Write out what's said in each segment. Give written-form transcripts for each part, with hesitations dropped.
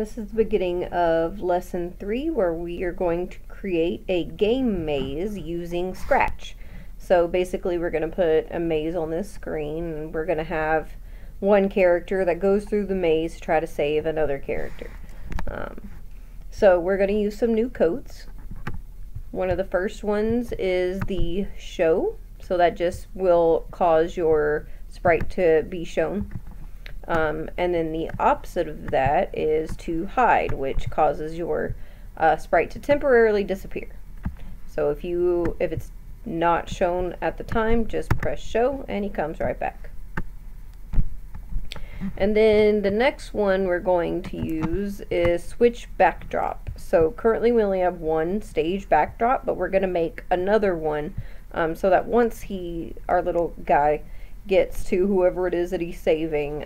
This is the beginning of lesson 3, where we are going to create a game maze using Scratch. So basically we're going to put a maze on this screen, and we're going to have one character that goes through the maze to try to save another character. So we're going to use some new codes. One of the first ones is the show, so that just will cause your sprite to be shown. And then the opposite of that is to hide, which causes your sprite to temporarily disappear. So if it's not shown at the time, just press show and he comes right back. And then the next one we're going to use is switch backdrop. So currently we only have one stage backdrop, but we're going to make another one so that once our little guy gets to whoever it is that he's saving,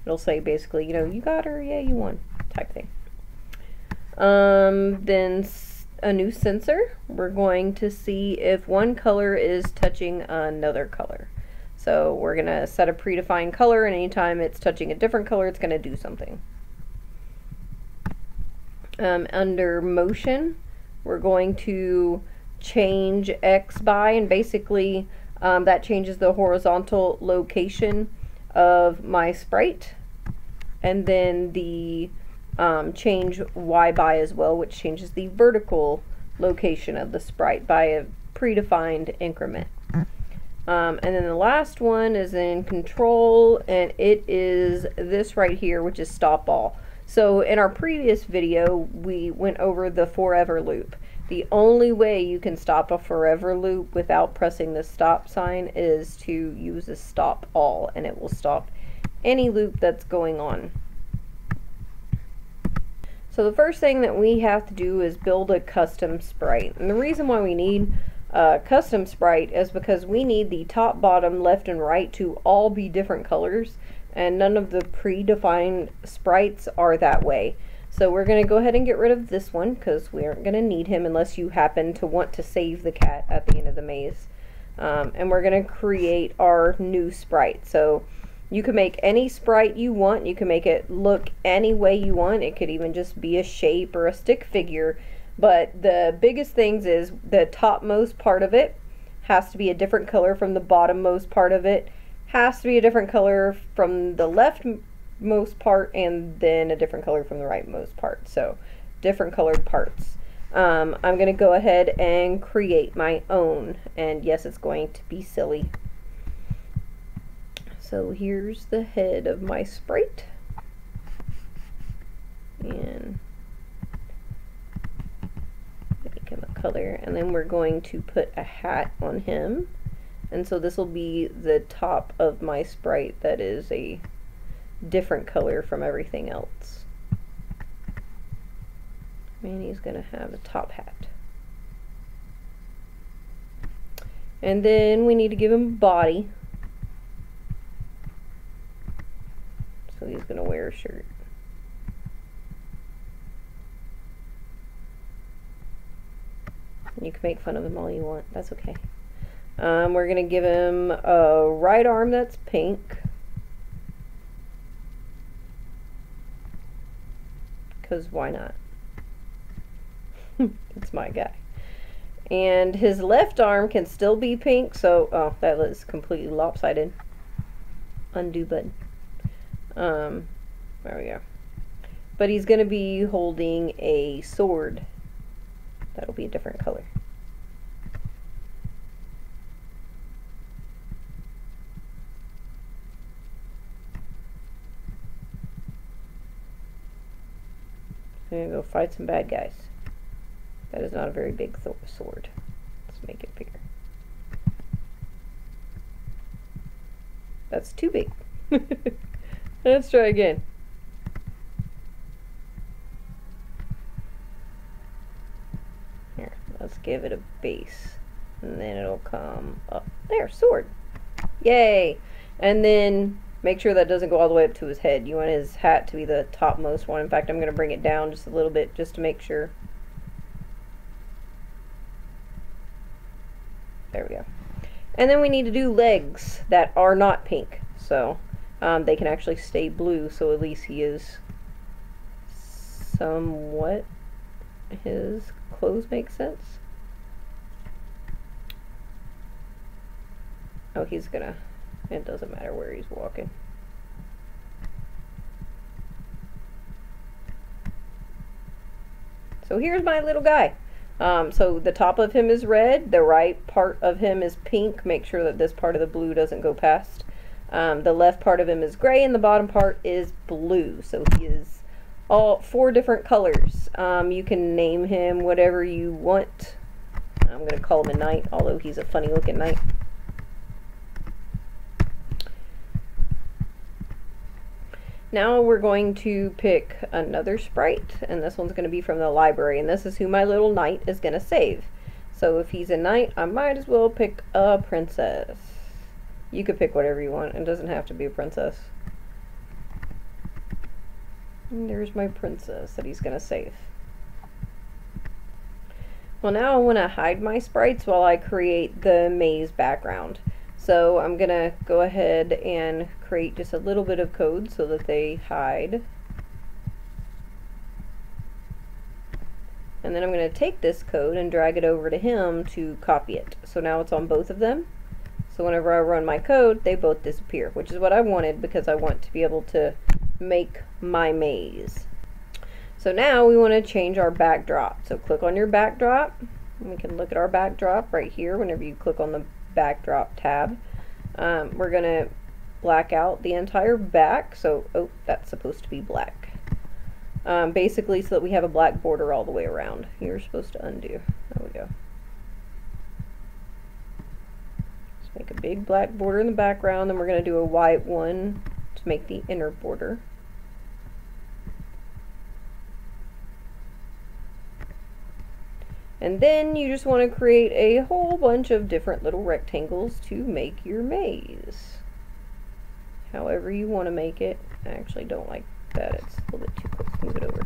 it'll say basically, you got her, yeah, you won, type thing. Then a new sensor. We're going to see if one color is touching another color. So we're going to set a predefined color, and anytime it's touching a different color, it's going to do something. Under motion, we're going to change X by, and basically that changes the horizontal location of my sprite, and then the change Y by as well, which changes the vertical location of the sprite by a predefined increment. And then the last one is in control, and it is this right here, which is stop all. So in our previous video we went over the forever loop. The only way you can stop a forever loop without pressing the stop sign is to use a stop all, and it will stop any loop that's going on. So the first thing that we have to do is build a custom sprite. And the reason why we need a custom sprite is because we need the top, bottom, left, and right to all be different colors, and none of the predefined sprites are that way. So we're going to go ahead and get rid of this one because we aren't going to need him unless you happen to want to save the cat at the end of the maze. And we're going to create our new sprite. So you can make any sprite you want. You can make it look any way you want. It could even just be a shape or a stick figure. But the biggest things is the topmost part of it has to be a different color from the bottommost part of it. Has to be a different color from the leftmost part, and then a different color from the rightmost part. So different colored parts. I'm going to go ahead and create my own, and yes, it's going to be silly. So here's the head of my sprite, and make him a color, and then we're going to put a hat on him, and so this will be the top of my sprite that is a different color from everything else. And he's gonna have a top hat. And then we need to give him a body. So he's gonna wear a shirt. You can make fun of him all you want, that's okay. We're gonna give him a right arm that's pink, because why not? It's my guy. And his left arm can still be pink, so oh, that was completely lopsided. Undo button. There we go. But he's gonna be holding a sword. That'll be a different color. I'm gonna go fight some bad guys. That is not a very big sword. Let's make it bigger. That's too big. Let's try again. Here, let's give it a base. And then it'll come up. There, sword. Yay! And then make sure that doesn't go all the way up to his head. You want his hat to be the topmost one. In fact, I'm going to bring it down just a little bit just to make sure. There we go. And then we need to do legs that are not pink. So they can actually stay blue, so at least he is somewhat his clothes make sense. Oh, he's gonna, it doesn't matter where he's walking. So here's my little guy. So the top of him is red, the right part of him is pink. Make sure that this part of the blue doesn't go past. The left part of him is gray, and the bottom part is blue. So he is all 4 different colors. You can name him whatever you want. I'm going to call him a knight, although he's a funny looking knight. Now we're going to pick another sprite, and this one's going to be from the library, and this is who my little knight is going to save. So if he's a knight, I might as well pick a princess. You could pick whatever you want. It doesn't have to be a princess. And there's my princess that he's going to save. Well, now I want to hide my sprites while I create the maze background. So I'm going to go ahead and create just a little bit of code so that they hide. And then I'm going to take this code and drag it over to him to copy it. So now it's on both of them. So whenever I run my code, they both disappear, which is what I wanted because I want to be able to make my maze. So now we want to change our backdrop. So click on your backdrop. And we can look at our backdrop right here whenever you click on the backdrop tab. We're going to black out the entire back. So, oh, that's supposed to be black. Basically so that we have a black border all the way around. You're supposed to undo. There we go. Just make a big black border in the background, then we're going to do a white one to make the inner border. And then you just want to create a whole bunch of different little rectangles to make your maze. However you want to make it. I actually don't like that. It's a little bit too close. Move it over.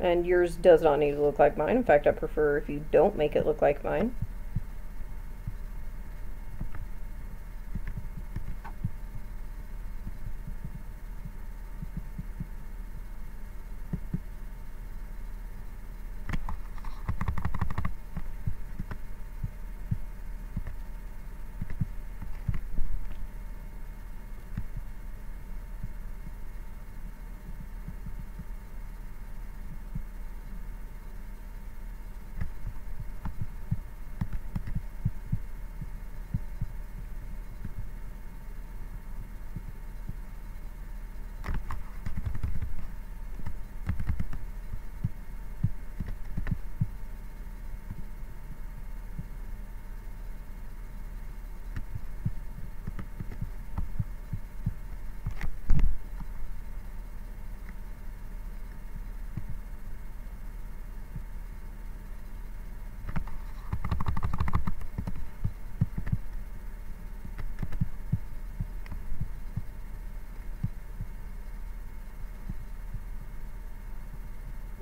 And yours does not need to look like mine. In fact, I prefer if you don't make it look like mine.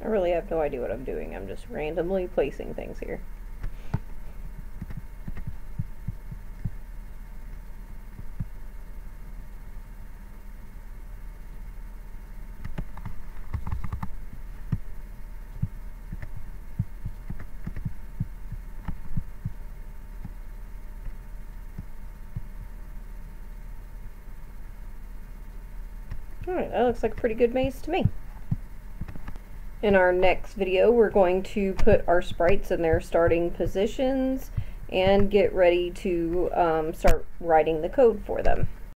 I really have no idea what I'm doing. I'm just randomly placing things here. Alright, that looks like a pretty good maze to me. In our next video, we're going to put our sprites in their starting positions and get ready to start writing the code for them.